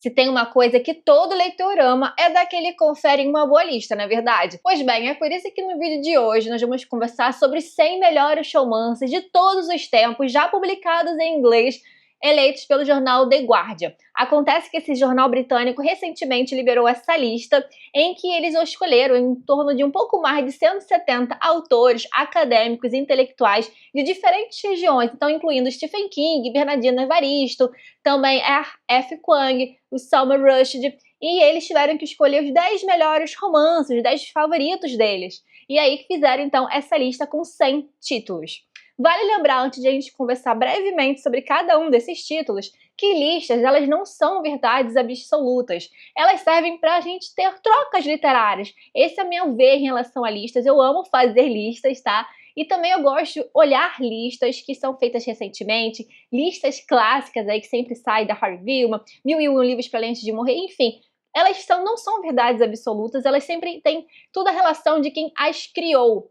Se tem uma coisa que todo leitor ama, é daquele que confere em uma boa lista, não é verdade? Pois bem, é por isso que no vídeo de hoje nós vamos conversar sobre 100 melhores romances de todos os tempos, já publicados em inglês, eleitos pelo jornal The Guardian. Acontece que esse jornal britânico recentemente liberou essa lista, em que eles escolheram em torno de um pouco mais de 170 autores acadêmicos e intelectuais de diferentes regiões, então incluindo Stephen King, Bernardino Evaristo, também F. Kuang, o Salman Rushdie, e eles tiveram que escolher os 10 melhores romances, os 10 favoritos deles. E aí que fizeram então essa lista com 100 títulos. Vale lembrar, antes de a gente conversar brevemente sobre cada um desses títulos, que listas elas não são verdades absolutas. Elas servem para a gente ter trocas literárias. Esse é o meu ver em relação a listas. Eu amo fazer listas, tá? E também eu gosto de olhar listas que são feitas recentemente, listas clássicas aí que sempre saem da Harry Gilman, 1001 livros para ler antes de morrer, enfim. Elas não são verdades absolutas, elas sempre têm toda a relação de quem as criou.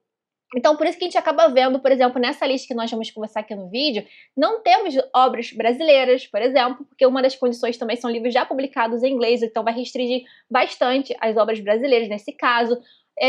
Então, por isso que a gente acaba vendo, por exemplo, nessa lista que nós vamos conversar aqui no vídeo, não temos obras brasileiras, por exemplo, porque uma das condições também são livros já publicados em inglês, então vai restringir bastante as obras brasileiras nesse caso.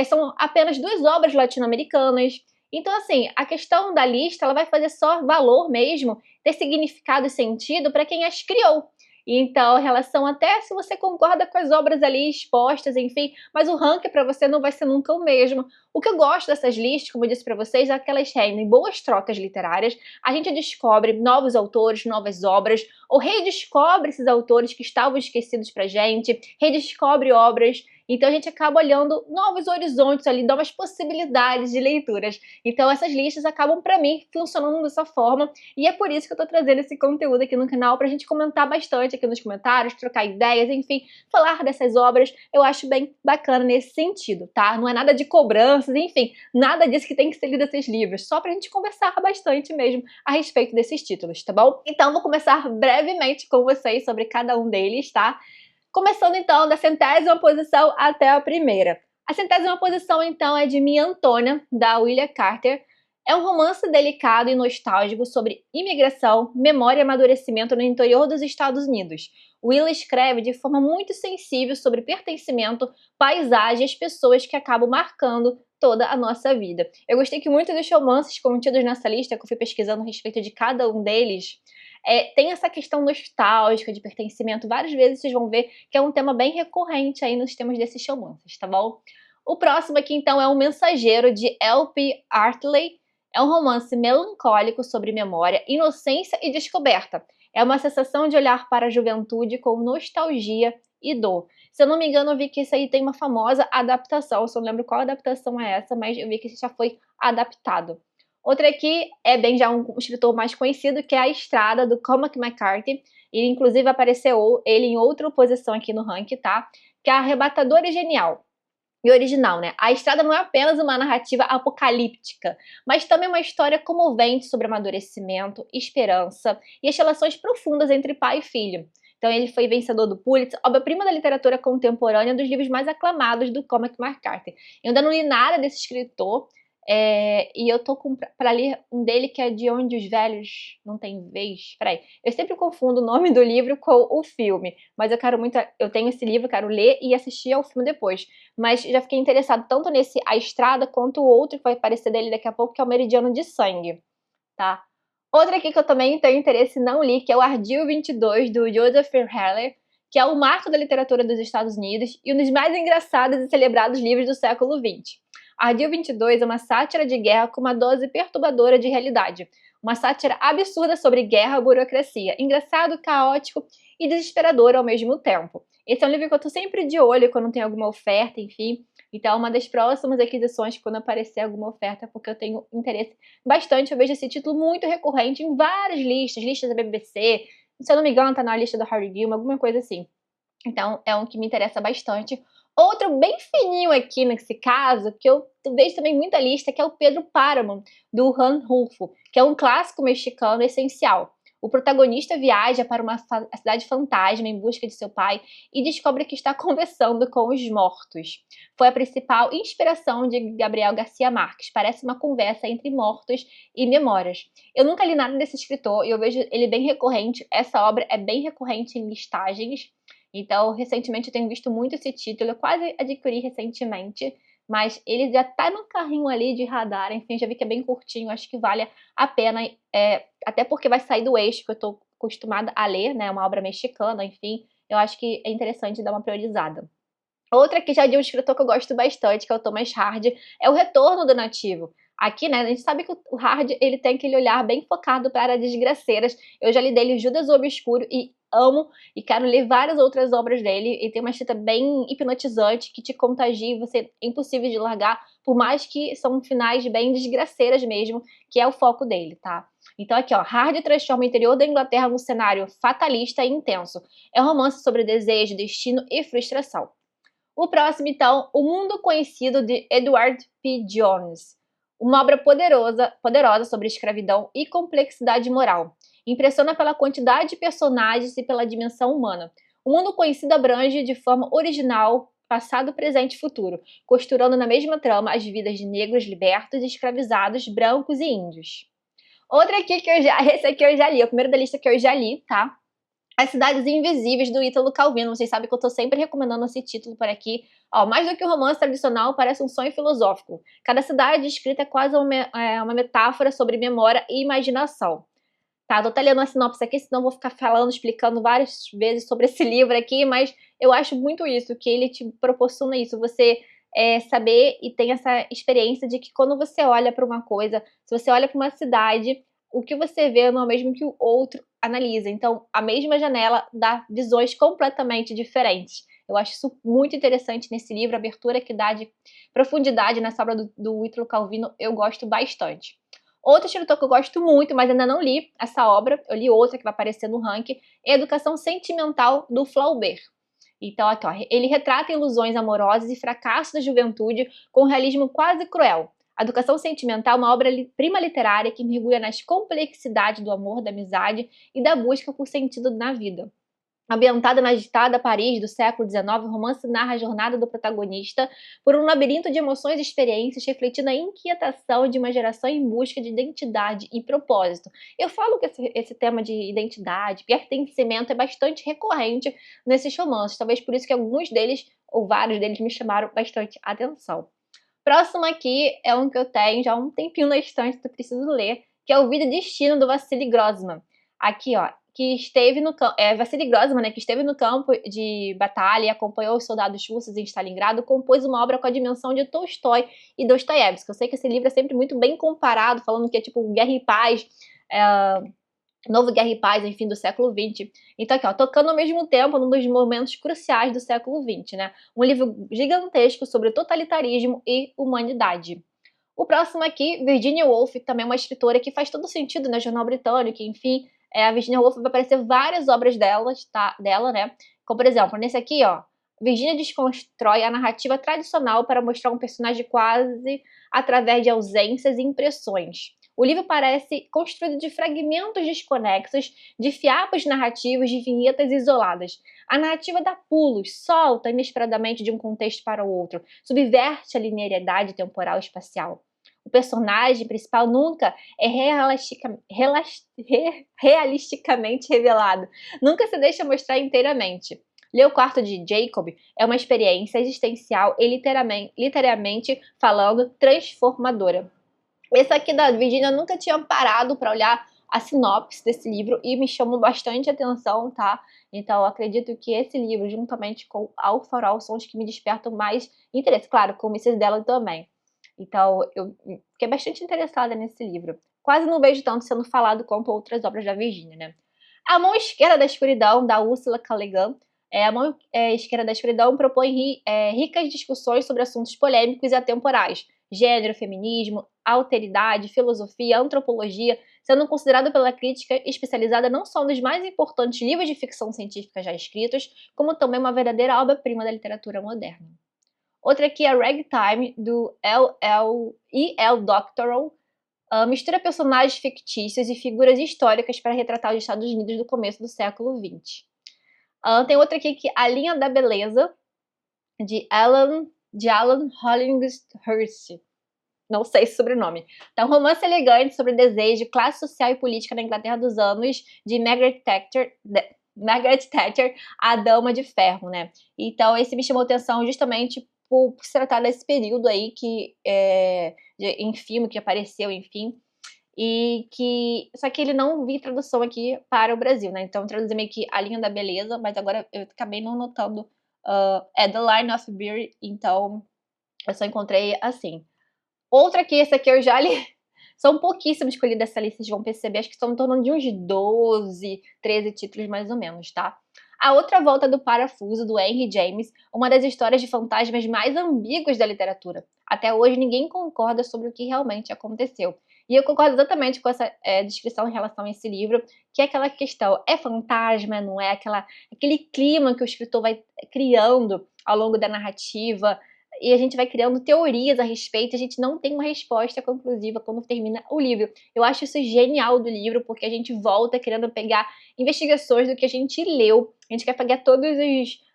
São apenas 2 obras latino-americanas. Então, assim, a questão da lista, ela vai fazer só valor mesmo, ter significado e sentido para quem as criou. Então, em relação até se você concorda com as obras ali expostas, enfim, mas o ranking para você não vai ser nunca o mesmo. O que eu gosto dessas listas, como eu disse para vocês, é que elas rendem boas trocas literárias, a gente descobre novos autores, novas obras, ou redescobre esses autores que estavam esquecidos pra gente, redescobre obras, então a gente acaba olhando novos horizontes ali, novas possibilidades de leituras. Então essas listas acabam, para mim, funcionando dessa forma, e é por isso que eu tô trazendo esse conteúdo aqui no canal, pra gente comentar bastante aqui nos comentários, trocar ideias, enfim, falar dessas obras, eu acho bem bacana nesse sentido, tá? Não é nada de cobranças, enfim, nada disso que tem que ser lido esses livros, só pra gente conversar bastante mesmo a respeito desses títulos, tá bom? Então vou começar brevemente com vocês sobre cada um deles, tá? Começando então da 100ª posição até a primeira. A 100ª posição então é de Minha Antônia, da Willa Carter. É um romance delicado e nostálgico sobre imigração, memória e amadurecimento no interior dos Estados Unidos. Willa escreve de forma muito sensível sobre pertencimento, paisagem e as pessoas que acabam marcando toda a nossa vida. Eu gostei que muitos dos romances contidos nessa lista, que eu fui pesquisando a respeito de cada um deles, tem essa questão nostálgica de pertencimento. Várias vezes vocês vão ver que é um tema bem recorrente aí nos temas desses romances, tá bom? O próximo aqui, então, é O Mensageiro, de L.P. Hartley. É um romance melancólico sobre memória, inocência e descoberta. É uma sensação de olhar para a juventude com nostalgia e dor. Se eu não me engano, eu vi que isso aí tem uma famosa adaptação. Eu só não lembro qual adaptação é essa, mas eu vi que isso já foi adaptado. Outra aqui é bem já um escritor mais conhecido, que é A Estrada, do Cormac McCarthy. E inclusive apareceu ele em outra posição aqui no ranking, tá? Que é Arrebatador e Genial. E original, né? A Estrada não é apenas uma narrativa apocalíptica, mas também uma história comovente sobre amadurecimento, esperança e as relações profundas entre pai e filho. Então ele foi vencedor do Pulitzer, obra-prima da literatura contemporânea, dos livros mais aclamados do Cormac McCarthy. Eu ainda não li nada desse escritor, e eu tô pra ler um dele que é De Onde os Velhos Não Têm Vez. Peraí, eu sempre confundo o nome do livro com o filme, mas eu tenho esse livro, quero ler e assistir ao filme depois. Mas já fiquei interessado tanto nesse A Estrada quanto o outro que vai aparecer dele daqui a pouco, que é o Meridiano de Sangue, tá? Outra aqui que eu também tenho interesse e não li, que é o Ardil 22, do Joseph Heller, que é o marco da literatura dos Estados Unidos e um dos mais engraçados e celebrados livros do século XX. Ardil 22 é uma sátira de guerra com uma dose perturbadora de realidade. Uma sátira absurda sobre guerra e burocracia, engraçado, caótico e desesperador ao mesmo tempo. Esse é um livro que eu tô sempre de olho quando tem alguma oferta, enfim. Então, uma das próximas aquisições, quando aparecer alguma oferta, porque eu tenho interesse bastante. Eu vejo esse título muito recorrente em várias listas da BBC. Se eu não me engano, tá na lista do Harry Gilman, alguma coisa assim. Então, é um que me interessa bastante. Outro bem fininho aqui nesse caso, que eu vejo também muita lista, que é o Pedro Páramo, do Juan Rulfo, que é um clássico mexicano essencial. O protagonista viaja para uma cidade fantasma em busca de seu pai e descobre que está conversando com os mortos. Foi a principal inspiração de Gabriel Garcia Marques. Parece uma conversa entre mortos e memórias. Eu nunca li nada desse escritor e eu vejo ele bem recorrente. Essa obra é bem recorrente em listagens. Então, recentemente eu tenho visto muito esse título, eu quase adquiri recentemente, mas ele já tá no carrinho ali de radar, enfim, já vi que é bem curtinho, acho que vale a pena, até porque vai sair do eixo que eu tô acostumada a ler, né, uma obra mexicana, enfim, eu acho que é interessante dar uma priorizada. Outra que já é de um escritor que eu gosto bastante, que é o Thomas Hardy, é O Retorno do Nativo. Aqui, né, a gente sabe que o Hardy, ele tem aquele olhar bem focado para desgraceiras. Eu já li dele Judas o Obscuro e amo, e quero ler várias outras obras dele. E tem uma escrita bem hipnotizante, que te contagia e você é impossível de largar, por mais que são finais bem desgraceiras mesmo, que é o foco dele, tá? Então aqui, ó, Hardy transforma o interior da Inglaterra num cenário fatalista e intenso. É um romance sobre desejo, destino e frustração. O próximo, então, O Mundo Conhecido, de Edward P. Jones. Uma obra poderosa sobre escravidão e complexidade moral. Impressiona pela quantidade de personagens e pela dimensão humana. O Mundo Conhecido abrange de forma original passado, presente e futuro, costurando na mesma trama as vidas de negros libertos, escravizados, brancos e índios. Outra aqui esse aqui eu já li, é o primeiro da lista que eu já li, tá? As Cidades Invisíveis, do Ítalo Calvino. Vocês sabem que eu tô sempre recomendando esse título por aqui. Ó, mais do que um romance tradicional, parece um sonho filosófico. Cada cidade descrita é quase uma metáfora sobre memória e imaginação. Tá, tô até lendo a sinopse aqui, senão eu vou ficar falando, explicando várias vezes sobre esse livro aqui, mas eu acho muito isso, que ele te proporciona isso, você saber e tem essa experiência de que quando você olha para uma coisa, se você olha para uma cidade, o que você vê não é o mesmo que o outro analisa. Então, a mesma janela dá visões completamente diferentes. Eu acho isso muito interessante nesse livro, a abertura que dá de profundidade nessa obra do Ítalo Calvino, eu gosto bastante. Outro escritor que eu gosto muito, mas ainda não li essa obra, eu li outra que vai aparecer no ranking, é Educação Sentimental, do Flaubert. Então, aqui, ó, ele retrata ilusões amorosas e fracassos da juventude com um realismo quase cruel. A Educação Sentimental é uma obra-prima literária que mergulha nas complexidades do amor, da amizade e da busca por sentido na vida. Ambientada na agitada Paris do século XIX, o romance narra a jornada do protagonista por um labirinto de emoções e experiências, refletindo a inquietação de uma geração em busca de identidade e propósito. Eu falo que esse tema de identidade, pertencimento, é bastante recorrente nesses romances, talvez por isso que alguns deles, ou vários deles, me chamaram bastante atenção. Próximo aqui é um que eu tenho já há um tempinho na estante, que eu preciso ler, que é O Vida e Destino, do Vassili Grossman. Aqui, ó, que esteve no campo, Vassili Grossman, né, que esteve no campo de batalha e acompanhou os soldados russos em Stalingrado, compôs uma obra com a dimensão de Tolstói e Dostoiévski. Eu sei que esse livro é sempre muito bem comparado, falando que é tipo Guerra e Paz, Novo Guerra e Paz, enfim, do século XX. Então aqui, ó, tocando ao mesmo tempo num dos momentos cruciais do século XX, né? Um livro gigantesco sobre totalitarismo e humanidade. O próximo aqui, Virginia Woolf, também é uma escritora que faz todo sentido, né? Jornal Britânico, enfim. A Virginia Woolf vai aparecer várias obras dela, né? Como, por exemplo, nesse aqui, ó. Virginia desconstrói a narrativa tradicional para mostrar um personagem quase através de ausências e impressões. O livro parece construído de fragmentos desconexos, de fiapos narrativos, de vinhetas isoladas. A narrativa dá pulos, solta inesperadamente de um contexto para o outro, subverte a linearidade temporal e espacial. O personagem principal nunca é realisticamente revelado, nunca se deixa mostrar inteiramente. Ler o Quarto de Jacob é uma experiência existencial e literalmente falando transformadora. Esse aqui da Virginia eu nunca tinha parado para olhar a sinopse desse livro e me chamou bastante atenção, tá? Então eu acredito que esse livro, juntamente com Ao Farol, são os que me despertam mais interesse. Claro, com o Mrs. dela também. Então eu fiquei bastante interessada nesse livro. Quase não vejo tanto sendo falado quanto outras obras da Virginia, né? A Mão Esquerda da Escuridão, da Ursula K. Le Guin. A Mão Esquerda da Escuridão propõe ricas discussões sobre assuntos polêmicos e atemporais. Gênero, feminismo, alteridade, filosofia, antropologia, sendo considerado pela crítica especializada não só um dos mais importantes livros de ficção científica já escritos, como também uma verdadeira obra-prima da literatura moderna. Outra aqui é Ragtime, do E.L. Doctorow. Mistura personagens fictícios e figuras históricas para retratar os Estados Unidos do começo do século XX. Tem outra aqui que é A Linha da Beleza, de Alan Hollinghurst. Não sei esse sobrenome. Então, romance elegante sobre desejo, classe social e política na Inglaterra dos anos, de Margaret Margaret Thatcher, a Dama de Ferro, né? Então esse me chamou atenção justamente por se tratar desse período aí em filme que apareceu, enfim. Só que ele não vi tradução aqui para o Brasil, né? Então traduzi meio que A Linha da Beleza, mas agora eu acabei não notando The Line of Beauty, então eu só encontrei assim. Outra aqui, essa aqui eu já li. São pouquíssimos que eu li dessa lista, vocês vão perceber. Acho que estão em torno de uns 12, 13 títulos mais ou menos, tá? A Outra Volta do Parafuso, do Henry James, uma das histórias de fantasmas mais ambíguas da literatura. Até hoje ninguém concorda sobre o que realmente aconteceu. E eu concordo exatamente com essa descrição em relação a esse livro, que é aquela questão, é fantasma, não é? Aquele clima que o escritor vai criando ao longo da narrativa, e a gente vai criando teorias a respeito, e a gente não tem uma resposta conclusiva quando termina o livro. Eu acho isso genial do livro, porque a gente volta querendo pegar investigações do que a gente leu, a gente quer pegar todas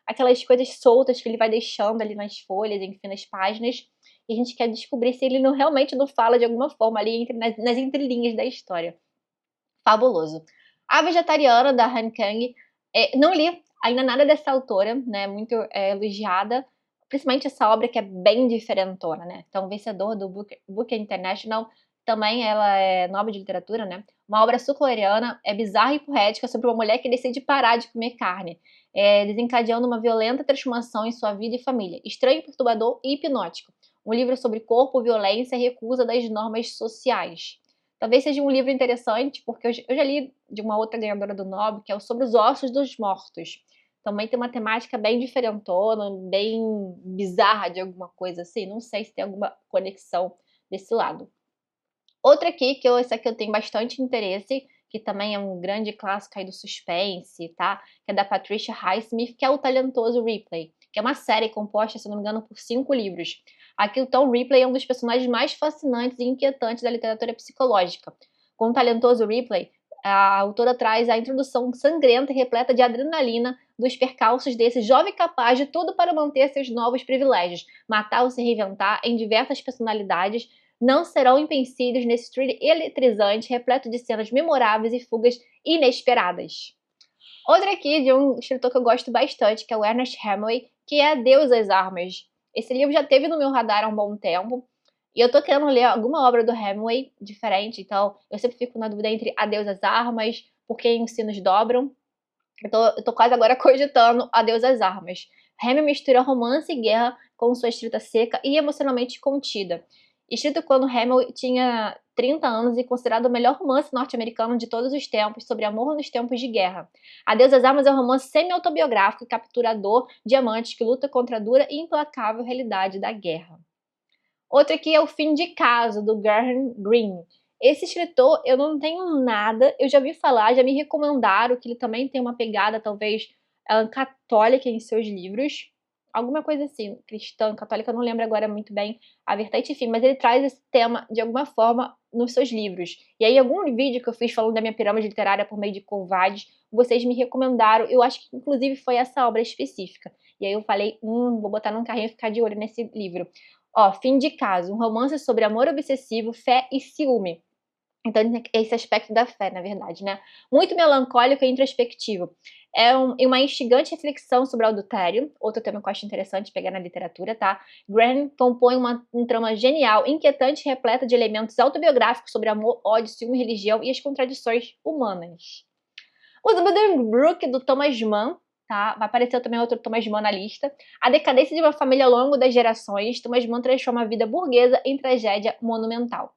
aquelas coisas soltas que ele vai deixando ali nas folhas, enfim, nas páginas, e a gente quer descobrir se ele realmente não fala de alguma forma ali nas entrelinhas da história. Fabuloso. A Vegetariana, da Han Kang, não li ainda nada dessa autora, né, muito elogiada, principalmente essa obra que é bem diferentona, né? Então, vencedor do Booker International, também ela é Nobel de Literatura, né? Uma obra sul-coreana, é bizarra e poética sobre uma mulher que decide parar de comer carne, desencadeando uma violenta transformação em sua vida e família. Estranho, perturbador e hipnótico. Um livro sobre corpo, violência e recusa das normas sociais. Talvez seja um livro interessante, porque eu já li de uma outra ganhadora do Nobel, que é sobre os ossos dos mortos. Também tem uma temática bem diferentona, bem bizarra de alguma coisa assim. Não sei se tem alguma conexão desse lado. Outra aqui, essa aqui eu tenho bastante interesse, que também é um grande clássico aí do suspense, tá? Que é da Patricia Highsmith, que é O Talentoso Ripley, que é uma série composta, se não me engano, por 5 livros. Aqui o Tom Ripley é um dos personagens mais fascinantes e inquietantes da literatura psicológica. Com O Talentoso Ripley, a autora traz a introdução sangrenta e repleta de adrenalina dos percalços desse jovem capaz de tudo para manter seus novos privilégios, matar ou se reinventar em diversas personalidades, não serão empecilhos nesse thriller eletrizante, repleto de cenas memoráveis e fugas inesperadas. Outra aqui de um escritor que eu gosto bastante, que é o Ernest Hemingway, que é Adeus às Armas. Esse livro já teve no meu radar há um bom tempo, e eu tô querendo ler alguma obra do Hemingway diferente, então eu sempre fico na dúvida entre Adeus às Armas, Por que os Sinos Dobram. Eu tô quase agora cogitando Adeus às Armas. Hemingway mistura romance e guerra com sua escrita seca e emocionalmente contida. Escrito quando Hemingway tinha 30 anos e considerado o melhor romance norte-americano de todos os tempos sobre amor nos tempos de guerra. Adeus às Armas é um romance semi-autobiográfico e capturador de amantes que luta contra a dura e implacável realidade da guerra. Outra aqui é O Fim de Caso, do Graham Greene. Esse escritor, eu não tenho nada, eu já vi falar, já me recomendaram que ele também tem uma pegada, talvez, católica em seus livros. Alguma coisa assim, cristã, católica, eu não lembro agora muito bem a vertente, enfim, mas ele traz esse tema, de alguma forma, nos seus livros. E aí, algum vídeo que eu fiz falando da minha pirâmide literária por meio de covardes, vocês me recomendaram, eu acho que, inclusive, foi essa obra específica. E aí eu falei, vou botar num carrinho e ficar de olho nesse livro. Ó, Fim de Caso, um romance sobre amor obsessivo, fé e ciúme. Então, esse aspecto da fé, na verdade, né? Muito melancólico e introspectivo. É uma instigante reflexão sobre o adultério, outro tema que eu acho interessante pegar na literatura, tá? Graham compõe um trama genial, inquietante e repleta de elementos autobiográficos sobre amor, ódio, ciúme, religião e as contradições humanas. O Buddenbrook, do Thomas Mann, tá? Vai aparecer também outro Thomas Mann na lista. A decadência de uma família ao longo das gerações, Thomas Mann transforma a vida burguesa em tragédia monumental.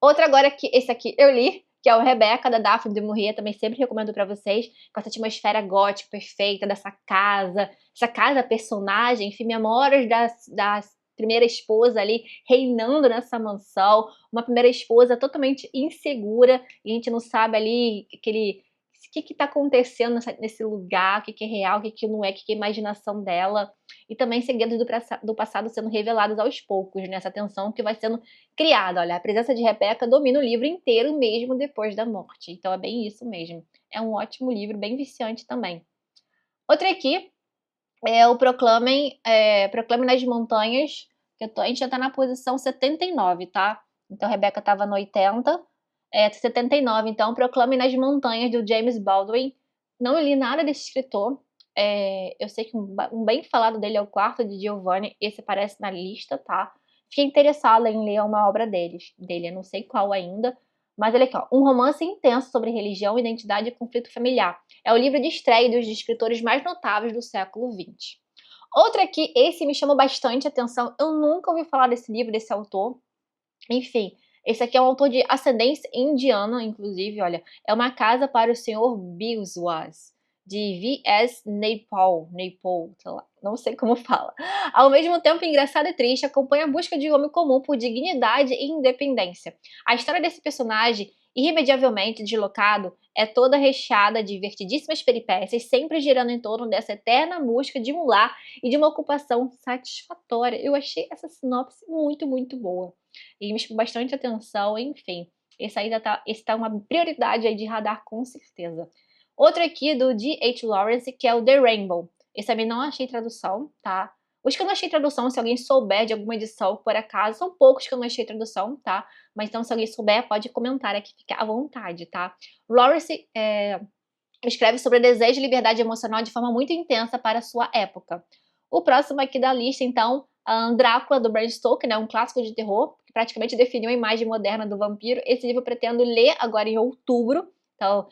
Outra agora que esse aqui eu li, que é o Rebecca, da Daphne du Maurier, também sempre recomendo pra vocês, com essa atmosfera gótica perfeita dessa casa, personagem, enfim, memórias da primeira esposa ali reinando nessa mansão, uma primeira esposa totalmente insegura, e a gente não sabe ali o que tá acontecendo nesse lugar, o que é real, o que não é, o que é imaginação dela, e também segredos do passado sendo revelados aos poucos, nessa tensão que vai sendo criada. Olha, a presença de Rebeca domina o livro inteiro mesmo depois da morte, então é bem isso mesmo. É um ótimo livro, bem viciante também. Outra aqui é o Proclame nas Montanhas, que a gente já tá na posição 79, tá? Então a Rebeca tava no 80, 79, então Proclame nas Montanhas, do James Baldwin, Não li nada desse escritor. Eu sei que um bem falado dele é O Quarto de Giovanni, esse aparece na lista, tá? Fiquei interessada em ler uma obra dele, eu não sei qual ainda, mas olha aqui, ó, um romance intenso sobre religião, identidade e conflito familiar. É o livro de estreia dos escritores mais notáveis do século XX. Outro aqui, esse me chamou bastante atenção, eu nunca ouvi falar desse livro, desse autor. Enfim, esse aqui é um autor de ascendência indiana, inclusive, olha, é Uma Casa para o Senhor Biswas, de V.S. Naipaul, sei lá, não sei como fala. Ao mesmo tempo engraçado e triste, acompanha a busca de um homem comum por dignidade e independência. A história desse personagem, irremediavelmente deslocado, é toda recheada de divertidíssimas peripécias, sempre girando em torno dessa eterna busca de um lar e de uma ocupação satisfatória. Eu achei essa sinopse muito, muito boa. E me chamou bastante atenção, enfim. Esse tá uma prioridade aí de radar, com certeza. Outro aqui do D.H. Lawrence, que é o The Rainbow. Esse também não achei tradução, tá? Os que eu não achei tradução, se alguém souber de alguma edição, por acaso, são poucos que eu não achei tradução, tá? Mas então, se alguém souber, pode comentar aqui, fica à vontade, tá? Lawrence escreve sobre o desejo de liberdade emocional de forma muito intensa para a sua época. O próximo aqui da lista, então, Drácula, do Bram Stoker, né, um clássico de terror, que praticamente definiu a imagem moderna do vampiro. Esse livro eu pretendo ler agora em outubro. Então,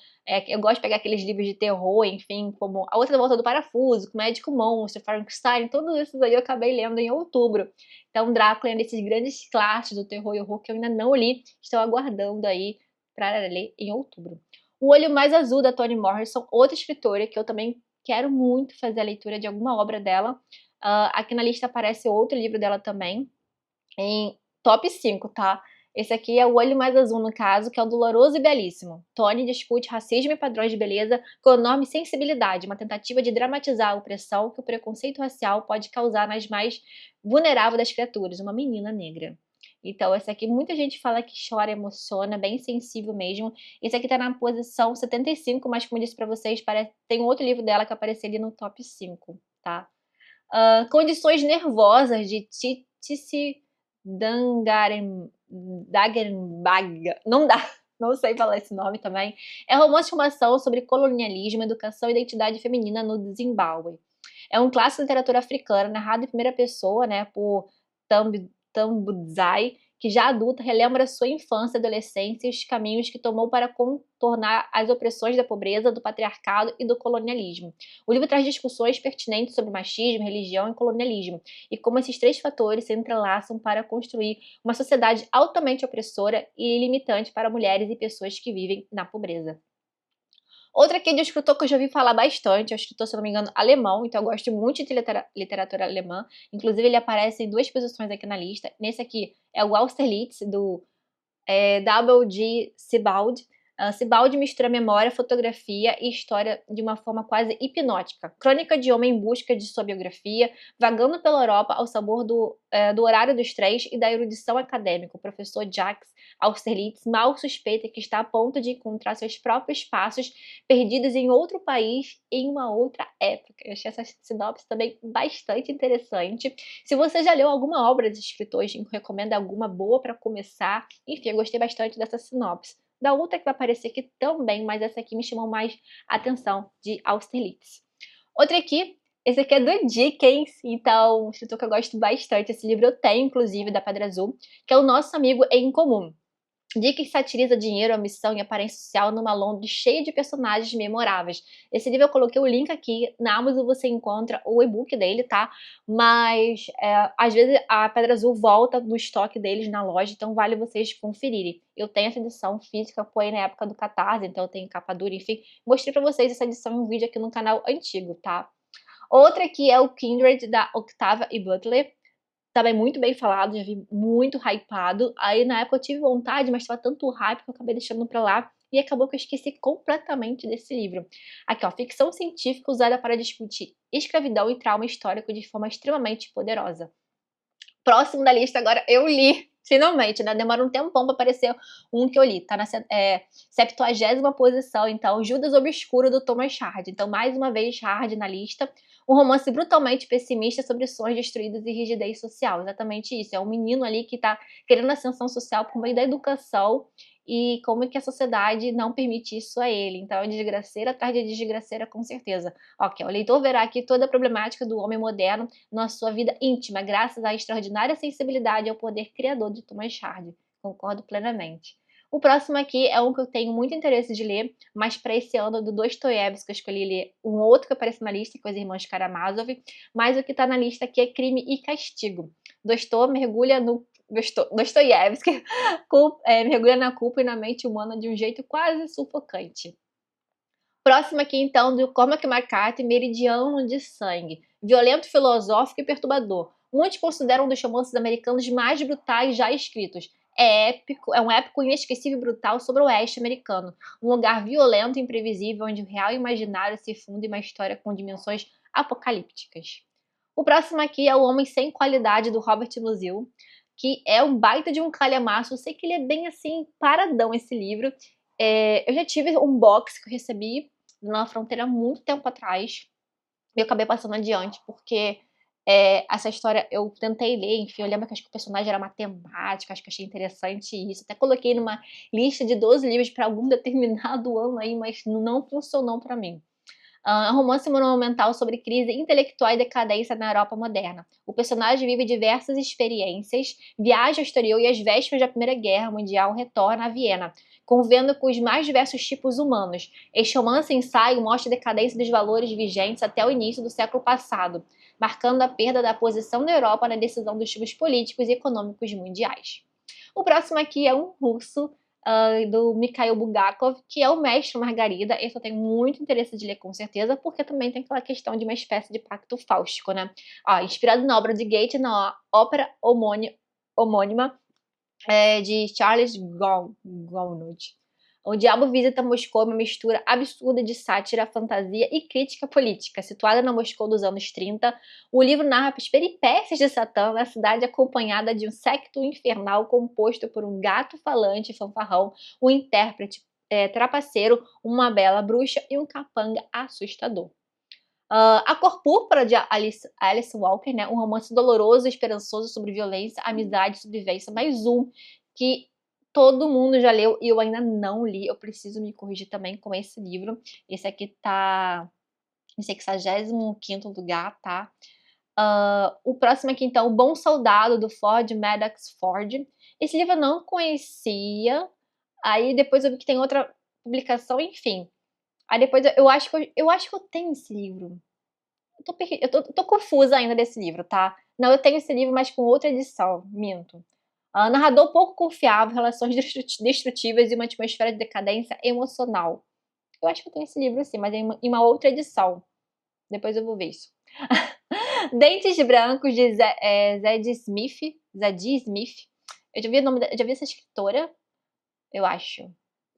eu gosto de pegar aqueles livros de terror, enfim, como A Outra Volta do Parafuso, Médico Monstro, Frankenstein, todos esses aí eu acabei lendo em outubro. Então, Drácula é um desses grandes clássicos do terror e horror que eu ainda não li, estou aguardando aí para ler em outubro. O Olho Mais Azul, da Toni Morrison, outra escritora que eu também quero muito fazer a leitura de alguma obra dela. Aqui na lista aparece outro livro dela também, em top 5, tá? Esse aqui é O Olho Mais Azul, no caso, que é o Doloroso e Belíssimo. Toni discute racismo e padrões de beleza com enorme sensibilidade, uma tentativa de dramatizar a opressão que o preconceito racial pode causar nas mais vulneráveis das criaturas, uma menina negra. Então, esse aqui, muita gente fala que chora, emociona, bem sensível mesmo. Esse aqui tá na posição 75, mas como eu disse pra vocês, tem um outro livro dela que apareceu ali no top 5, tá? Condições Nervosas, de Titi Dagenbag. Não dá, não sei falar esse nome também. É romance de formação sobre colonialismo, educação e identidade feminina no Zimbábue. É um clássico de literatura africana, narrado em primeira pessoa, né, por Tambudzai, que já adulta relembra sua infância e adolescência e os caminhos que tomou para contornar as opressões da pobreza, do patriarcado e do colonialismo. O livro traz discussões pertinentes sobre machismo, religião e colonialismo, e como esses três fatores se entrelaçam para construir uma sociedade altamente opressora e limitante para mulheres e pessoas que vivem na pobreza. Outra aqui de um escritor que eu já ouvi falar bastante, é um escritor, se não me engano, alemão, então eu gosto muito de literatura alemã. Inclusive, ele aparece em duas posições aqui na lista. Nesse aqui é o Austerlitz, do W.G. Sebald. Sebald mistura memória, fotografia e história de uma forma quase hipnótica. Crônica de homem em busca de sua biografia, vagando pela Europa ao sabor do horário dos trens e da erudição acadêmica. O professor Jacques Austerlitz mal suspeita que está a ponto de encontrar seus próprios passos perdidos em outro país, em uma outra época. Eu achei essa sinopse também bastante interessante. Se você já leu alguma obra de escritores, recomenda alguma boa para começar. Enfim, eu gostei bastante dessa sinopse. Da outra que vai aparecer aqui também, mas essa aqui me chamou mais atenção, de Austerlitz. Outra aqui, esse aqui é do Dickens, então, um escritor que eu gosto bastante. Esse livro eu tenho, inclusive, da Pedra Azul, que é O Nosso Amigo em Comum. Dickens satiriza dinheiro, ambição e aparência social numa Londres cheia de personagens memoráveis. Esse livro eu coloquei o link aqui, na Amazon você encontra o e-book dele, tá? Mas às vezes a Pedra Azul volta no estoque deles na loja, então vale vocês conferirem. Eu tenho essa edição física, foi na época do Catarse, então eu tenho capa dura, enfim. Mostrei pra vocês essa edição em um vídeo aqui no canal antigo, tá? Outra aqui é o Kindred, da Octavia E. Butler. Também muito bem falado, já vi muito hypado. Aí na época eu tive vontade, mas tava tanto hype que eu acabei deixando pra lá. E acabou que eu esqueci completamente desse livro. Aqui, ó, ficção científica usada para discutir escravidão e trauma histórico de forma extremamente poderosa. Próximo da lista agora, eu li, finalmente, né? Demora um tempão pra aparecer um que eu li. Tá na 70ª posição, então, Judas Obscuro, do Thomas Hardy. Então, mais uma vez, Hardy na lista. Um romance brutalmente pessimista sobre sonhos destruídos e rigidez social. Exatamente isso. É um menino ali que tá querendo ascensão social por meio da educação e como que a sociedade não permite isso a ele. Então é desgraceira atrás de desgraceira, com certeza. Ok, o leitor verá aqui toda a problemática do homem moderno na sua vida íntima, graças à extraordinária sensibilidade e ao poder criador de Thomas Hardy. Concordo plenamente. O próximo aqui é um que eu tenho muito interesse de ler, mas para esse ano do Dostoiévski eu escolhi ler um outro que aparece na lista, que é Os Irmãos Karamazov, mas o que está na lista aqui é Crime e Castigo. Dostoiévski mergulha na culpa e na mente humana de um jeito quase sufocante. Próximo aqui, então, do Cormac McCarthy, Meridiano de Sangue. Violento, filosófico e perturbador. Muitos consideram um dos romances americanos mais brutais já escritos. É um épico inesquecível e brutal sobre o oeste americano. Um lugar violento e imprevisível onde o real e o imaginário se fundem em uma história com dimensões apocalípticas. O próximo aqui é O Homem Sem Qualidade, do Robert Musil, que é um baita de um calhamaço. Eu sei que ele é bem, assim, paradão esse livro. Eu já tive um box que eu recebi na Fronteira há muito tempo atrás, e eu acabei passando adiante, porque essa história eu tentei ler, enfim, eu lembro que acho que o personagem era matemático, acho que achei interessante isso, até coloquei numa lista de 12 livros para algum determinado ano aí, mas não funcionou para mim. Um romance monumental sobre crise intelectual e decadência na Europa moderna. O personagem vive diversas experiências, viaja ao exterior e às vésperas da Primeira Guerra Mundial retorna a Viena, convivendo com os mais diversos tipos humanos. Este romance-ensaio mostra a decadência dos valores vigentes até o início do século passado, marcando a perda da posição da Europa na decisão dos tipos políticos e econômicos mundiais. O próximo aqui é um russo, do Mikhail Bulgakov, que é o Mestre Margarida. Esse eu tenho muito interesse de ler, com certeza, porque também tem aquela questão de uma espécie de pacto fáustico, né? Inspirado na obra de Goethe, na ópera homônima de Charles Gounod. O Diabo Visita Moscou é uma mistura absurda de sátira, fantasia e crítica política. Situada na Moscou dos anos 30, o livro narra as peripécias de Satã na cidade, acompanhada de um séquito infernal composto por um gato falante fanfarrão, um intérprete trapaceiro, uma bela bruxa e um capanga assustador. A Cor Púrpura, de Alice Walker, né? Um romance doloroso e esperançoso sobre violência, amizade e sobrevivência. Mais um que todo mundo já leu e eu ainda não li. Eu preciso me corrigir também com esse livro. Esse aqui tá em 65º lugar, tá? O próximo aqui, então, O Bom Soldado, do Ford Madox Ford. Esse livro eu não conhecia. Aí depois eu vi que tem outra publicação, enfim. Aí depois eu acho que eu tenho esse livro. Eu tô confusa ainda desse livro, tá? Não, eu tenho esse livro, mas com outra edição, minto. Narrador pouco confiável, relações destrutivas e uma atmosfera de decadência emocional. Eu acho que eu tenho esse livro sim, mas em uma outra edição. Depois eu vou ver isso. Dentes Brancos, de Zadie Smith. Eu já vi essa escritora, eu acho,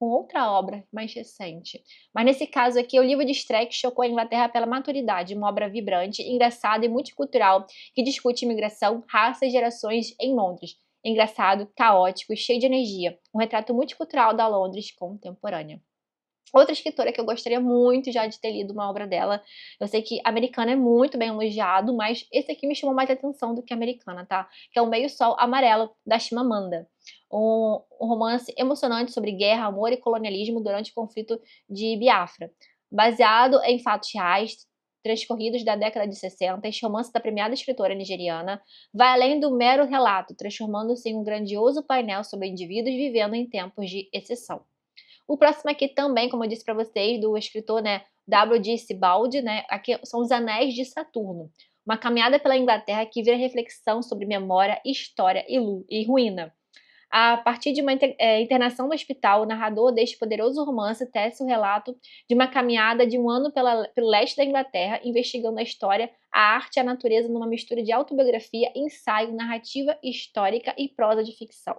com outra obra mais recente. Mas nesse caso aqui, é o livro de estreia que chocou a Inglaterra pela maturidade, uma obra vibrante, engraçada e multicultural que discute imigração, raça e gerações em Londres. Engraçado, caótico e cheio de energia. Um retrato multicultural da Londres contemporânea. Outra escritora que eu gostaria muito já de ter lido uma obra dela. Eu sei que Americana é muito bem elogiado, mas esse aqui me chamou mais atenção do que Americana, tá? Que é O Meio Sol Amarelo, da Chimamanda. Um romance emocionante sobre guerra, amor e colonialismo durante o conflito de Biafra. Baseado em fatos reais, transcorridos da década de 60, este romance da premiada escritora nigeriana vai além do mero relato, transformando-se em um grandioso painel sobre indivíduos vivendo em tempos de exceção. O próximo aqui também, como eu disse para vocês, do escritor, né, W.G. Sebald, né, aqui são Os Anéis de Saturno. Uma caminhada pela Inglaterra que vira reflexão sobre memória, história e ruína. A partir de uma internação no hospital, o narrador deste poderoso romance tece o relato de uma caminhada de um ano pelo leste da Inglaterra, investigando a história, a arte e a natureza numa mistura de autobiografia, ensaio, narrativa histórica e prosa de ficção.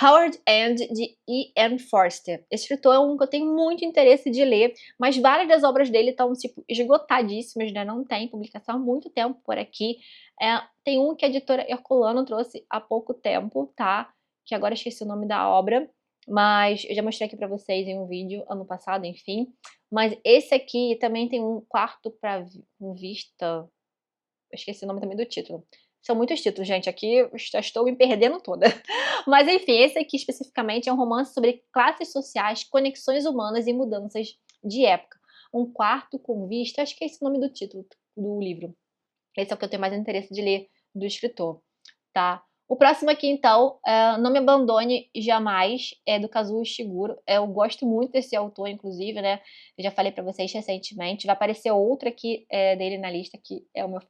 Howard End, de E.M. Forster. Esse escritor é um que eu tenho muito interesse de ler, mas várias das obras dele estão, tipo, esgotadíssimas, né? Não tem publicação há muito tempo por aqui. Tem um que a editora Herculano trouxe há pouco tempo, tá? Que agora eu esqueci o nome da obra, mas eu já mostrei aqui pra vocês em um vídeo ano passado, enfim. Mas esse aqui também tem um quarto pra vista. Eu esqueci o nome também do título. São muitos títulos, gente, aqui eu já estou me perdendo toda. Mas enfim, esse aqui especificamente é um romance sobre classes sociais, conexões humanas e mudanças de época. Um quarto com vista, acho que é esse o nome do título do livro. Esse é o que eu tenho mais interesse de ler do escritor, tá? O próximo aqui, então, é Não Me Abandone Jamais, é do Kazuo Ishiguro. Eu gosto muito desse autor, inclusive, né? Eu já falei pra vocês recentemente. Vai aparecer outro aqui dele na lista, que é o meu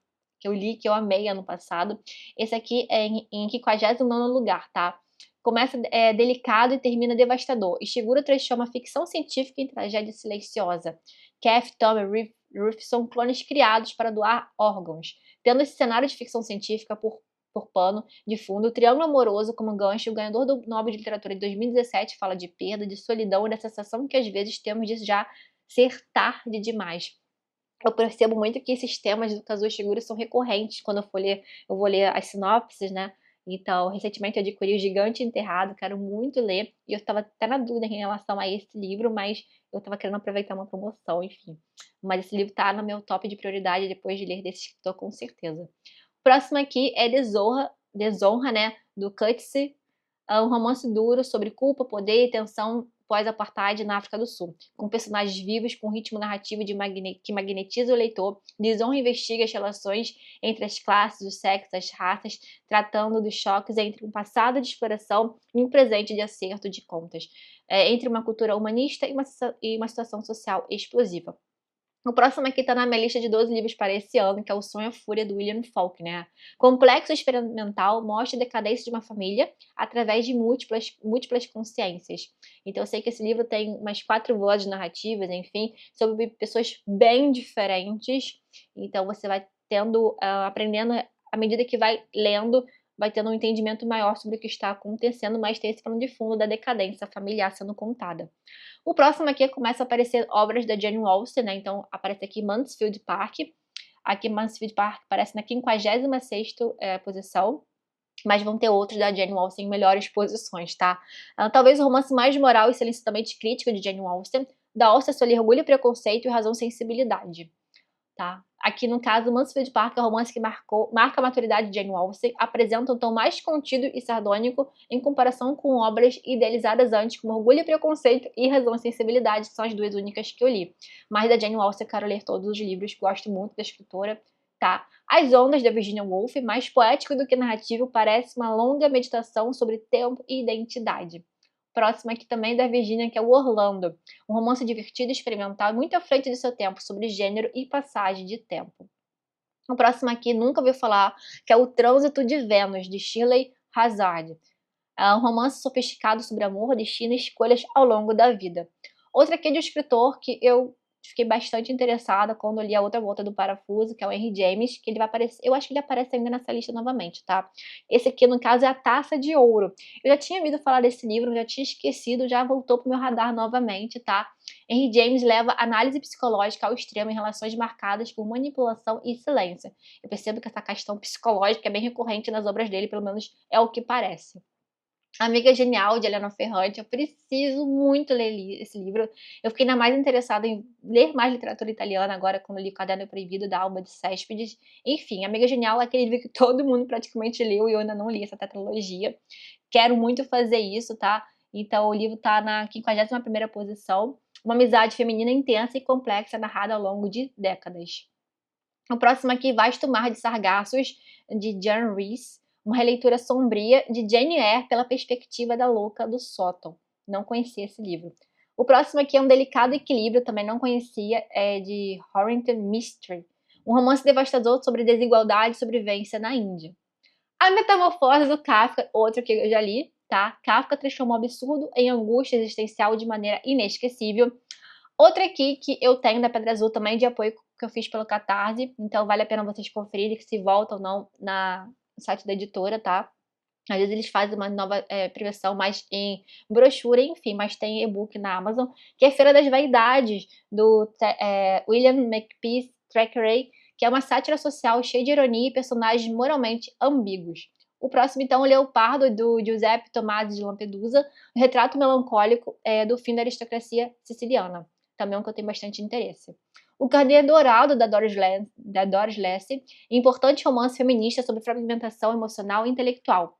que eu li, que eu amei ano passado. Esse aqui é em 59º lugar, tá? Começa delicado e termina devastador. Ishiguro transforma ficção científica em tragédia silenciosa. Kath, Tom e Ruth são clones criados para doar órgãos. Tendo esse cenário de ficção científica por pano de fundo, o triângulo amoroso como gancho, o ganhador do Nobel de Literatura de 2017 fala de perda, de solidão e da sensação que às vezes temos de já ser tarde demais. Eu percebo muito que esses temas do Kazuo Ishiguro são recorrentes quando eu vou ler as sinopses, né? Então, recentemente eu adquiri O Gigante Enterrado, quero muito ler, e eu estava até na dúvida em relação a esse livro, mas eu estava querendo aproveitar uma promoção, enfim. Mas esse livro tá no meu top de prioridade depois de ler desse escritor, com certeza. O próximo aqui é Desonra, né? Do Coetzee, um romance duro sobre culpa, poder e tensão pós-apartheid na África do Sul, com personagens vivos, com ritmo narrativo que magnetiza o leitor. Desonra investiga as relações entre as classes, os sexos, as raças, tratando dos choques entre um passado de exploração e um presente de acerto de contas, entre uma cultura humanista e uma situação social explosiva. O próximo aqui tá na minha lista de 12 livros para esse ano, que é O Sonho e a Fúria, do William Faulkner. Complexo experimental mostra a decadência de uma família através de múltiplas consciências. Então eu sei que esse livro tem umas 4 vozes narrativas, enfim, sobre pessoas bem diferentes. Então você vai aprendendo, à medida que vai lendo, vai tendo um entendimento maior sobre o que está acontecendo, mas tem esse plano de fundo da decadência familiar sendo contada. O próximo aqui começa a aparecer obras da Jane Austen, né? Então aparece aqui Mansfield Park. Aqui Mansfield Park aparece na 56ª posição, mas vão ter outros da Jane Austen em melhores posições, tá? Talvez o romance mais moral e silenciosamente crítico de Jane Austen. Da Austen só li Orgulho e Preconceito e Razão e Sensibilidade. Tá? Aqui, no caso, Mansfield Park é um romance que marca a maturidade de Jane Austen, apresenta um tom mais contido e sardônico em comparação com obras idealizadas antes, como Orgulho e Preconceito e Razão e Sensibilidade, que são as duas únicas que eu li. Mas da Jane Austen eu quero ler todos os livros, gosto muito da escritora, tá? As Ondas, da Virginia Woolf, mais poético do que narrativo, parece uma longa meditação sobre tempo e identidade. Próximo aqui também da Virginia, que é o Orlando. Um romance divertido, experimental e muito à frente de seu tempo, sobre gênero e passagem de tempo. O próximo aqui, nunca ouviu falar, que é O Trânsito de Vênus, de Shirley Hazard. É um romance sofisticado sobre amor, destino e escolhas ao longo da vida. Outra aqui é de um escritor que eu fiquei bastante interessada quando eu li A Outra Volta do Parafuso, que é o Henry James, que ele vai aparecer, eu acho que ele aparece ainda nessa lista novamente, tá? Esse aqui, no caso, é A Taça de Ouro. Eu já tinha ouvido falar desse livro, já tinha esquecido, já voltou pro meu radar novamente, tá? Henry James leva análise psicológica ao extremo em relações marcadas por manipulação e silêncio. Eu percebo que essa questão psicológica é bem recorrente nas obras dele, pelo menos é o que parece. Amiga Genial, de Helena Ferrante, eu preciso muito ler esse livro. Eu fiquei ainda mais interessada em ler mais literatura italiana agora, quando li O Caderno Proibido, da Alba de Céspedes. Enfim, Amiga Genial é aquele livro que todo mundo praticamente leu e eu ainda não li essa tetralogia. Quero muito fazer isso, tá? Então o livro tá na 51ª posição. Uma amizade feminina intensa e complexa, narrada ao longo de décadas. O próximo aqui, Vasto Mar de Sargassos, de Jan Rees. Uma releitura sombria de Jane Eyre pela perspectiva da louca do sótão. Não conhecia esse livro. O próximo aqui é Um Delicado Equilíbrio, também não conhecia, é de Horrington Mystery. Um romance devastador sobre desigualdade e sobrevivência na Índia. A Metamorfose do Kafka, outro que eu já li, tá? Kafka transformou o absurdo em angústia existencial de maneira inesquecível. Outra aqui que eu tenho da Pedra Azul, também de apoio que eu fiz pelo Catarse, então vale a pena vocês conferirem que se volta ou não no site da editora, tá? Às vezes eles fazem uma nova preversão mais em brochura, enfim, mas tem e-book na Amazon, que é Feira das Vaidades, do William Makepeace Thackeray, que é uma sátira social cheia de ironia e personagens moralmente ambíguos. O próximo, então, é o Leopardo, do Giuseppe Tomasi de Lampedusa, um retrato melancólico do fim da aristocracia siciliana. Também é um que eu tenho bastante interesse. O Carneiro Dourado, da Doris Lessing, importante romance feminista sobre fragmentação emocional e intelectual.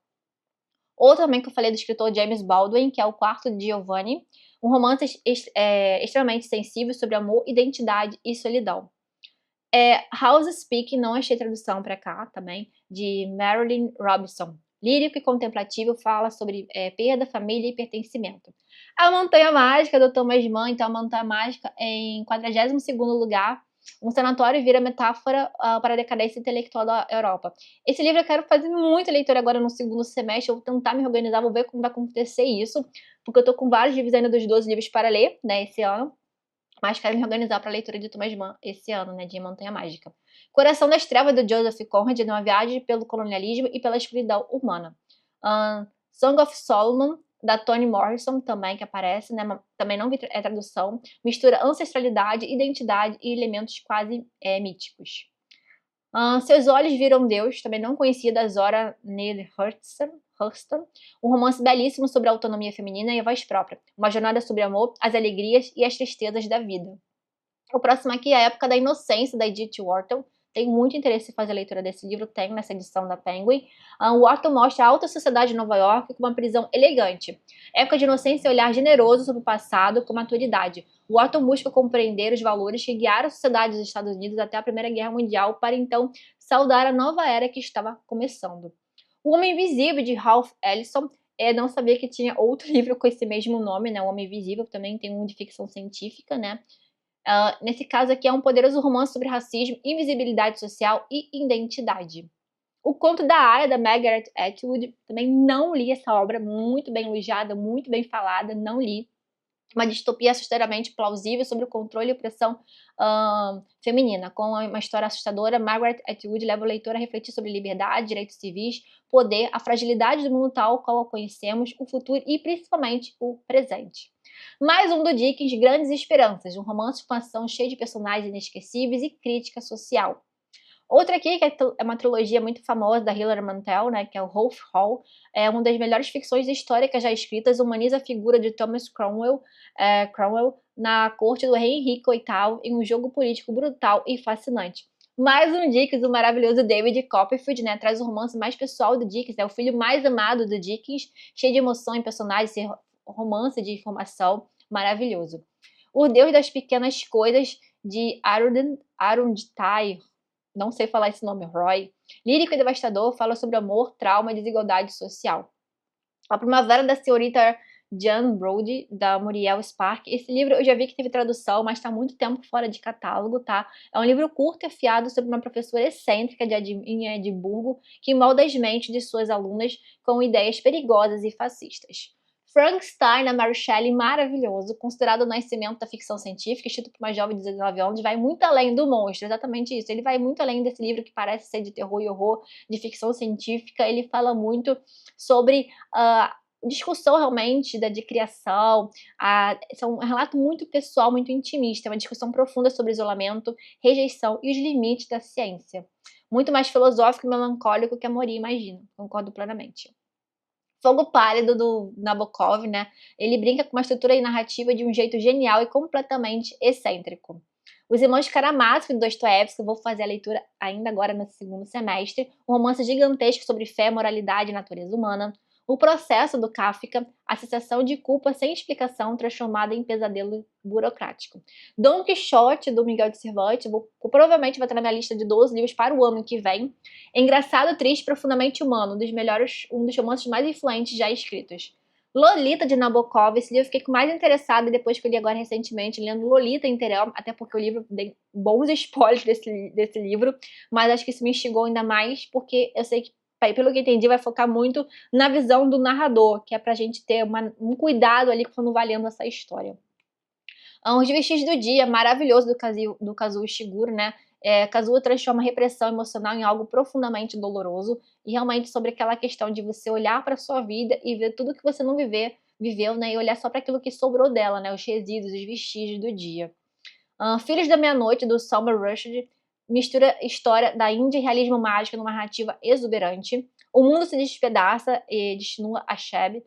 Outro também que eu falei do escritor James Baldwin, que é O Quarto de Giovanni, um romance extremamente sensível sobre amor, identidade e solidão. House Speaking, não achei tradução para cá também, de Marilyn Robinson. Lírico e contemplativo, fala sobre perda, família e pertencimento. A Montanha Mágica, do Thomas Mann, então a Montanha Mágica em 42º lugar, um sanatório vira metáfora para a decadência intelectual da Europa. Esse livro eu quero fazer muita leitura agora no segundo semestre, eu vou tentar me organizar, vou ver como vai acontecer isso, porque eu tô com vários livros ainda dos 12 livros para ler, né, esse ano. Mas quero me organizar para a leitura de Thomas Mann esse ano, né, de Montanha Mágica. Coração das Trevas, do Joseph Conrad, numa viagem pelo colonialismo e pela escuridão humana. Song of Solomon, da Toni Morrison, também, que aparece, né, também não vi tradução. Mistura ancestralidade, identidade e elementos quase míticos. Seus Olhos Viram Deus, também não conhecia, da Zora Neale Hurston, um romance belíssimo sobre a autonomia feminina e a voz própria, uma jornada sobre amor, as alegrias e as tristezas da vida. O próximo aqui é A Época da Inocência, da Edith Wharton. Tenho muito interesse em fazer a leitura desse livro, tem nessa edição da Penguin. O Wharton mostra a alta sociedade de Nova York com uma prisão elegante. Época de Inocência é um olhar generoso sobre o passado com maturidade. O Wharton busca compreender os valores que guiaram a sociedade dos Estados Unidos até a Primeira Guerra Mundial para então saudar a nova era que estava começando. O Homem Invisível, de Ralph Ellison. Não sabia que tinha outro livro com esse mesmo nome, né? O Homem Invisível, também tem um de ficção científica, né? Nesse caso aqui é um poderoso romance sobre racismo, invisibilidade social e identidade. O Conto da Aya, da Margaret Atwood, também não li essa obra, muito bem elogiada, muito bem falada, não li. Uma distopia assustadoramente plausível sobre o controle e opressão feminina. Com uma história assustadora, Margaret Atwood leva o leitor a refletir sobre liberdade, direitos civis, poder, a fragilidade do mundo tal qual o conhecemos, o futuro e principalmente o presente. Mais um do Dickens, Grandes Esperanças, um romance de ação cheio de personagens inesquecíveis e crítica social. Outra aqui, que é uma trilogia muito famosa da Hilary Mantel, né, que é o Wolf Hall, é uma das melhores ficções históricas já escritas, humaniza a figura de Thomas Cromwell na corte do rei Henrique VIII em um jogo político brutal e fascinante. Mais um Dickens, o maravilhoso David Copperfield, né, traz o romance mais pessoal do Dickens, é o filho mais amado do Dickens, cheio de emoção em personagens, romance de informação, maravilhoso. O Deus das Pequenas Coisas, de Arundhati, não sei falar esse nome, Roy. Lírico e devastador, fala sobre amor, trauma e desigualdade social. A Primavera da Senhorita Jane Brody, da Muriel Spark. Esse livro eu já vi que teve tradução, mas está há muito tempo fora de catálogo, tá? É um livro curto e afiado sobre uma professora excêntrica em Edimburgo que molda as mentes de suas alunas com ideias perigosas e fascistas. Frankenstein, da Mary Shelley, maravilhoso, considerado o nascimento da ficção científica, escrito por uma jovem de 19 anos, vai muito além do monstro, exatamente isso. Ele vai muito além desse livro que parece ser de terror e horror, de ficção científica. Ele fala muito sobre discussão realmente de criação. É um relato muito pessoal, muito intimista, uma discussão profunda sobre isolamento, rejeição e os limites da ciência. Muito mais filosófico e melancólico que a Mori imagina, concordo plenamente. Fogo Pálido, do Nabokov, né? Ele brinca com uma estrutura narrativa de um jeito genial e completamente excêntrico. Os Irmãos Karamazov, do Dostoiévski, eu vou fazer a leitura ainda agora no segundo semestre. Um romance gigantesco sobre fé, moralidade e natureza humana. O Processo, do Kafka, a sensação de culpa sem explicação transformada em pesadelo burocrático. Dom Quixote, do Miguel de Cervantes, provavelmente vai estar na minha lista de 12 livros para o ano que vem. Engraçado, triste, profundamente humano, um dos romances mais influentes já escritos. Lolita, de Nabokov, esse livro eu fiquei mais interessada depois que eu li agora recentemente, lendo Lolita inteira, até porque o livro tem bons spoilers desse livro, mas acho que isso me instigou ainda mais, porque eu sei que, pelo que entendi, vai focar muito na visão do narrador, que é pra gente ter um cuidado ali quando vai lendo essa história. Os Vestígios do Dia, maravilhoso, do Kazuo Ishiguro, né? Kazuo transforma a repressão emocional em algo profundamente doloroso e realmente sobre aquela questão de você olhar para sua vida e ver tudo que você não viveu, né? E olhar só para aquilo que sobrou dela, né? Os resíduos, os vestígios do dia. Filhos da Meia-Noite, do Salman Rushdie, mistura história da Índia e realismo mágico numa narrativa exuberante. O mundo se despedaça e destinua a Sheb,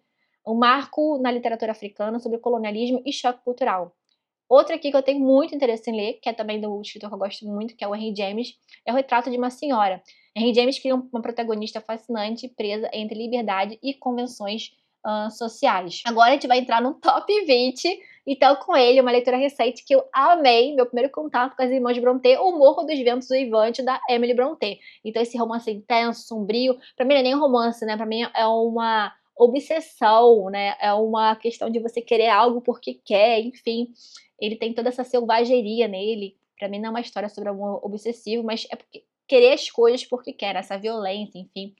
um marco na literatura africana sobre colonialismo e choque cultural. Outro aqui que eu tenho muito interesse em ler, que é também do escritor que eu gosto muito, que é o Henry James, é O Retrato de uma Senhora. Henry James cria uma protagonista fascinante, presa entre liberdade e convenções sociais. Agora a gente vai entrar no top 20, então com ele, uma leitura recente que eu amei, meu primeiro contato com as irmãs Brontë, O Morro dos Ventos Uivantes, da Emily Brontë. Então esse romance intenso, sombrio, pra mim não é nem um romance, né, pra mim é uma obsessão, né, é uma questão de você querer algo porque quer, enfim. Ele tem toda essa selvageria nele. Pra mim não é uma história sobre amor obsessivo, mas é porque querer as coisas porque quer, essa violência, enfim.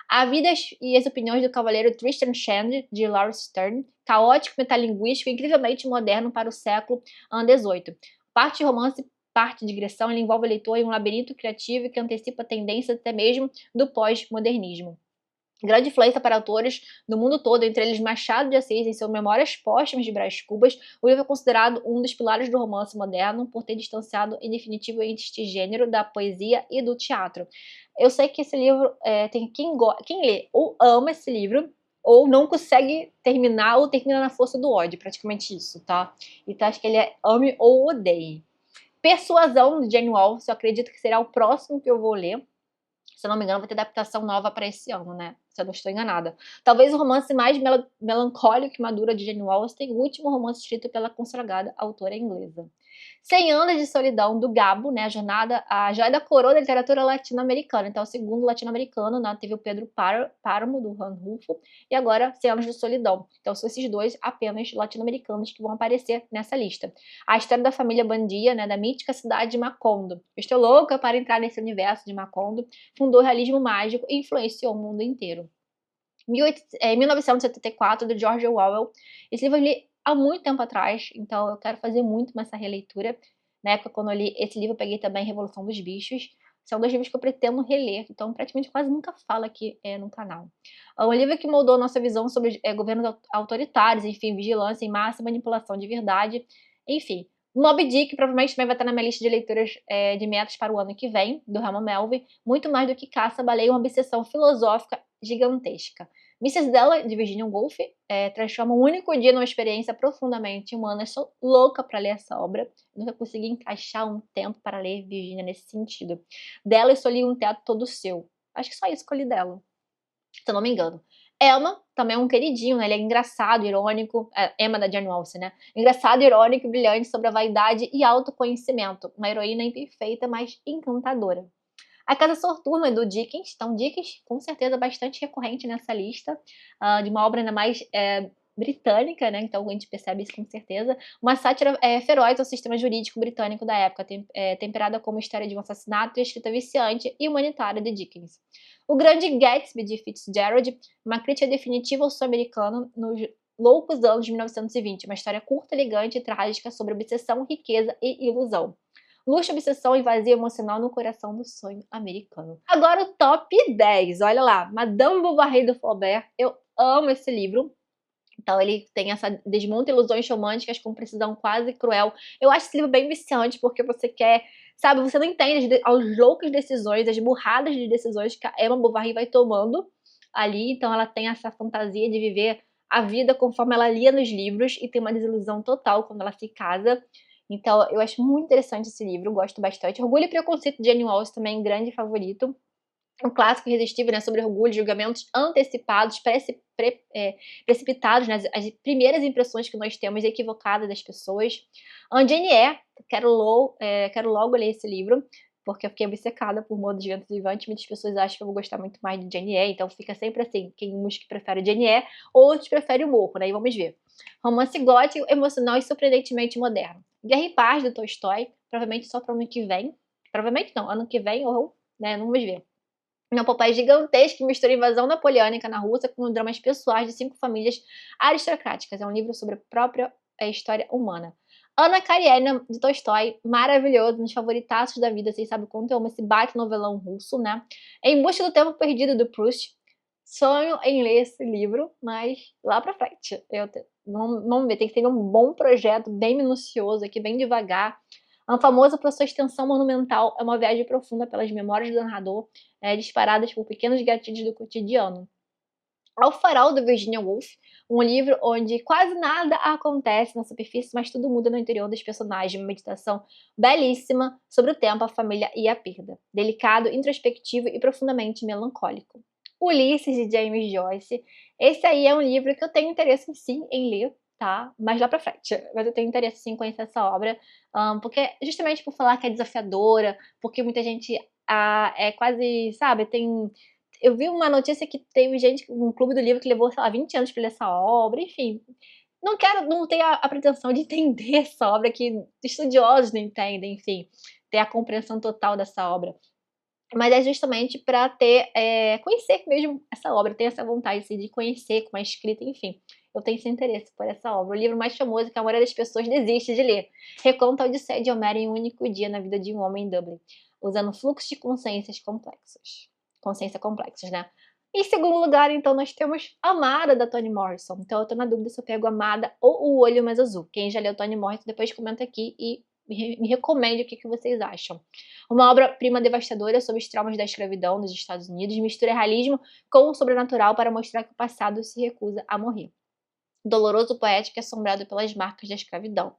A Vida e as Opiniões do Cavaleiro Tristram Shandy, de Laurence Sterne, caótico, metalinguístico e incrivelmente moderno para o século XVIII. Parte de romance, parte de digressão, ele envolve o leitor em um labirinto criativo que antecipa tendências até mesmo do pós-modernismo. Grande influência para autores do mundo todo, entre eles Machado de Assis em seus Memórias Póstumas de Brás Cubas, o livro é considerado um dos pilares do romance moderno por ter distanciado em definitivo entre este gênero da poesia e do teatro. Eu sei que esse livro tem quem lê ou ama esse livro ou não consegue terminar ou termina na força do ódio, praticamente isso, tá? Então acho que ele ame ou odeie. Persuasão, de Jane Austen, eu acredito que será o próximo que eu vou ler. Se eu não me engano, vai ter adaptação nova para esse ano, né? Se eu não estou enganada. Talvez o romance mais melancólico e maduro de Jane Austen, o último romance escrito pela consagrada autora inglesa. 100 Anos de Solidão, do Gabo, né? A joia da coroa da literatura latino-americana. Então, o segundo latino-americano, né? Teve o Pedro Páramo, do Juan Rulfo, e agora 100 Anos de Solidão. Então, são esses dois apenas latino-americanos que vão aparecer nessa lista. A história da família Bandia, né? Da mítica cidade de Macondo. Eu estou louca para entrar nesse universo de Macondo. Fundou o realismo mágico e influenciou o mundo inteiro. 1974, do George Orwell. Esse livro eu li há muito tempo atrás, então eu quero fazer muito essa releitura. Na época, quando eu li esse livro, eu peguei também Revolução dos Bichos. São dois livros que eu pretendo reler, então praticamente quase nunca falo aqui no canal. É um livro que moldou nossa visão sobre governos autoritários, enfim, vigilância em massa, manipulação de verdade, enfim. Moby Dick provavelmente também vai estar na minha lista de leituras de metas para o ano que vem, do Herman Melville. Muito mais do que Caça-Baleia, uma obsessão filosófica gigantesca. Mrs. Della, de Virginia Woolf, transforma um único dia numa experiência profundamente humana. Eu sou louca para ler essa obra. Nunca consegui encaixar um tempo para ler Virginia nesse sentido. Dela, eu só li Um Teto Todo Seu. Acho que só isso que eu li dela, se eu não me engano. Emma também é um queridinho, né? Ele é engraçado, irônico. Emma da Jane Austen, né? Engraçado, irônico e brilhante sobre a vaidade e autoconhecimento. Uma heroína imperfeita, mas encantadora. A Casa Soturna, do Dickens. Então, Dickens, com certeza, bastante recorrente nessa lista, de uma obra ainda mais britânica, né? Então, a gente percebe isso com certeza. Uma sátira feroz ao sistema jurídico britânico da época, temperada como história de um assassinato e escrita viciante e humanitária de Dickens. O Grande Gatsby, de Fitzgerald, uma crítica definitiva ao sonho americano nos loucos anos de 1920. Uma história curta, elegante e trágica sobre obsessão, riqueza e ilusão. Luxo, obsessão e vazio emocional no coração do sonho americano. Agora o top 10, olha lá. Madame Bovary, do Flaubert. Eu amo esse livro. Então ele tem essa desmonta ilusões românticas com precisão quase cruel. Eu acho esse livro bem viciante, porque você quer, sabe, você não entende as loucas decisões, as burradas de decisões que a Emma Bovary vai tomando ali. Então ela tem essa fantasia de viver a vida conforme ela lia nos livros e tem uma desilusão total quando ela se casa. Então, eu acho muito interessante esse livro, gosto bastante. Orgulho e Preconceito, de Jane Austen, também grande favorito. Um clássico irresistível, né, sobre orgulho, julgamentos antecipados, precipitados, né, as primeiras impressões que nós temos equivocadas das pessoas. Jane Eyre, quero logo ler esse livro, porque eu fiquei obcecada por Morro dos Ventos Uivantes. Muitas pessoas acham que eu vou gostar muito mais de Jane Eyre, então fica sempre assim, uns que preferem Jane Eyre, outros preferem o Morro, né, e vamos ver. Romance gótico, emocional e surpreendentemente moderno. Guerra e Paz, do Tolstói, provavelmente só para o ano que vem. Provavelmente não, ano que vem ou, né, não vamos ver. Uma epopeia gigantesca que mistura invasão napoleônica na Rússia com dramas pessoais de 5 famílias aristocráticas. É um livro sobre a própria história humana. Ana Karenina, de Tolstói, maravilhoso, um dos favoritaços da vida. Vocês sabem quanto eu amo esse baita novelão russo, né? Em Busca do Tempo Perdido, do Proust. Sonho em ler esse livro, mas lá pra frente. Vamos ver, tem que ter um bom projeto, bem minucioso aqui, bem devagar. Famosa por sua extensão monumental, é uma viagem profunda pelas memórias do narrador, disparadas por pequenos gatilhos do cotidiano. Ao Farol, do Virginia Woolf, Um livro onde quase nada acontece na superfície, mas tudo muda no interior dos personagens. Uma meditação belíssima sobre o tempo, a família e a perda. Delicado, introspectivo e profundamente melancólico. Ulisses, de James Joyce. Esse aí é um livro que eu tenho interesse sim em ler, tá? Mas lá pra frente. Mas eu tenho interesse sim em conhecer essa obra, porque justamente por falar que é desafiadora, porque muita gente é quase, sabe, eu vi uma notícia que teve gente, um clube do livro que levou, sei lá, 20 anos pra ler essa obra, enfim. Não tenho a pretensão de entender essa obra, que estudiosos não entendem, enfim, ter a compreensão total dessa obra. Mas é justamente para conhecer mesmo essa obra, ter essa vontade assim, de conhecer como é escrita, enfim. Eu tenho esse interesse por essa obra. O livro mais famoso que a maioria das pessoas desiste de ler. Reconta a Odisseia de Homero em um único dia na vida de um homem em Dublin, usando fluxos de consciências complexos. Consciência complexos, né? Em segundo lugar, então, nós temos Amada, da Toni Morrison. Então, eu tô na dúvida se eu pego Amada ou O Olho Mais Azul. Quem já leu Toni Morrison, depois comenta aqui e me recomende o que vocês acham. Uma obra-prima devastadora sobre os traumas da escravidão nos Estados Unidos, mistura realismo com o sobrenatural para mostrar que o passado se recusa a morrer. Doloroso, poético e assombrado pelas marcas da escravidão.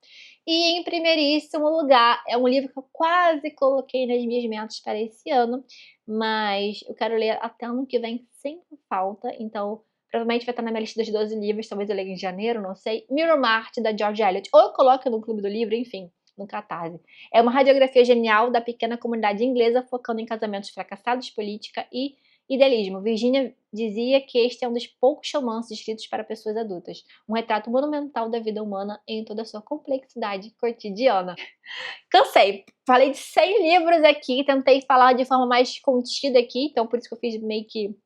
E em primeiríssimo lugar, é um livro que eu quase coloquei nas minhas metas para esse ano, mas eu quero ler até ano que vem sem falta, então provavelmente vai estar na minha lista dos 12 livros, talvez eu leia em janeiro, não sei. Mirror Mart, da George Eliot, ou eu coloco no Clube do Livro, enfim, no Catarse. É uma radiografia genial da pequena comunidade inglesa, focando em casamentos fracassados, política e idealismo. Virginia dizia que este é um dos poucos romances escritos para pessoas adultas, um retrato monumental da vida humana em toda a sua complexidade cotidiana. Cansei, falei de 100 livros aqui, tentei falar de forma mais contida aqui, então por isso que eu fiz meio que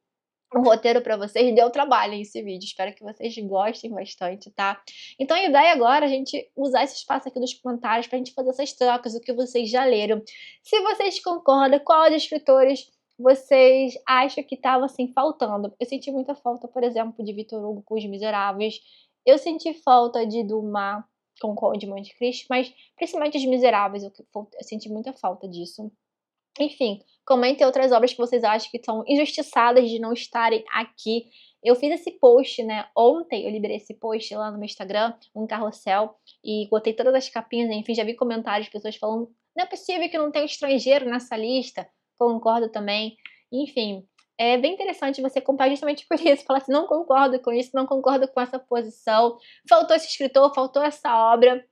um roteiro para vocês, deu trabalho esse vídeo, espero que vocês gostem bastante, tá? Então a ideia agora é a gente usar esse espaço aqui dos comentários pra gente fazer essas trocas, o que vocês já leram. Se vocês concordam, qual dos escritores vocês acham que estava assim faltando? Eu senti muita falta, por exemplo, de Victor Hugo com Os Miseráveis. Eu senti falta de Dumas com o Conde de Monte Cristo, mas principalmente Os Miseráveis, eu senti muita falta disso. Enfim, comentem outras obras que vocês acham que são injustiçadas de não estarem aqui. Eu fiz esse post, né, ontem eu liberei esse post lá no meu Instagram, um carrossel, e botei todas as capinhas, enfim, já vi comentários de pessoas falando, não é possível que não tenha estrangeiro nessa lista, concordo também. Enfim, é bem interessante você comparar justamente por isso, falar assim, não concordo com isso, não concordo com essa posição, faltou esse escritor, faltou essa obra.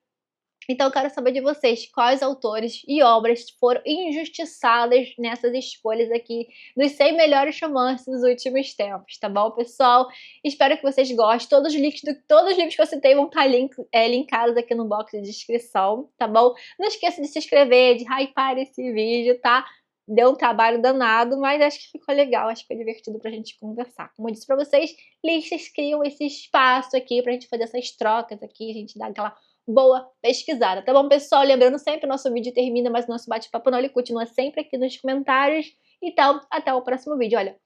Então eu quero saber de vocês, quais autores e obras foram injustiçadas nessas escolhas aqui dos 100 melhores romances dos últimos tempos, tá bom, pessoal? Espero que vocês gostem. Todos os livros que eu citei vão estar linkados aqui no box de descrição, tá bom? Não esqueça de se inscrever, de hypar esse vídeo, tá? Deu um trabalho danado, mas acho que ficou legal, acho que foi divertido pra gente conversar. Como eu disse pra vocês, listas criam esse espaço aqui pra gente fazer essas trocas aqui, a gente dá aquela boa pesquisada, tá bom, pessoal? Lembrando sempre, nosso vídeo termina, mas nosso bate-papo não, ele continua sempre aqui nos comentários. Então, até o próximo vídeo. Olha,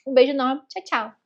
um beijo enorme, tchau, tchau!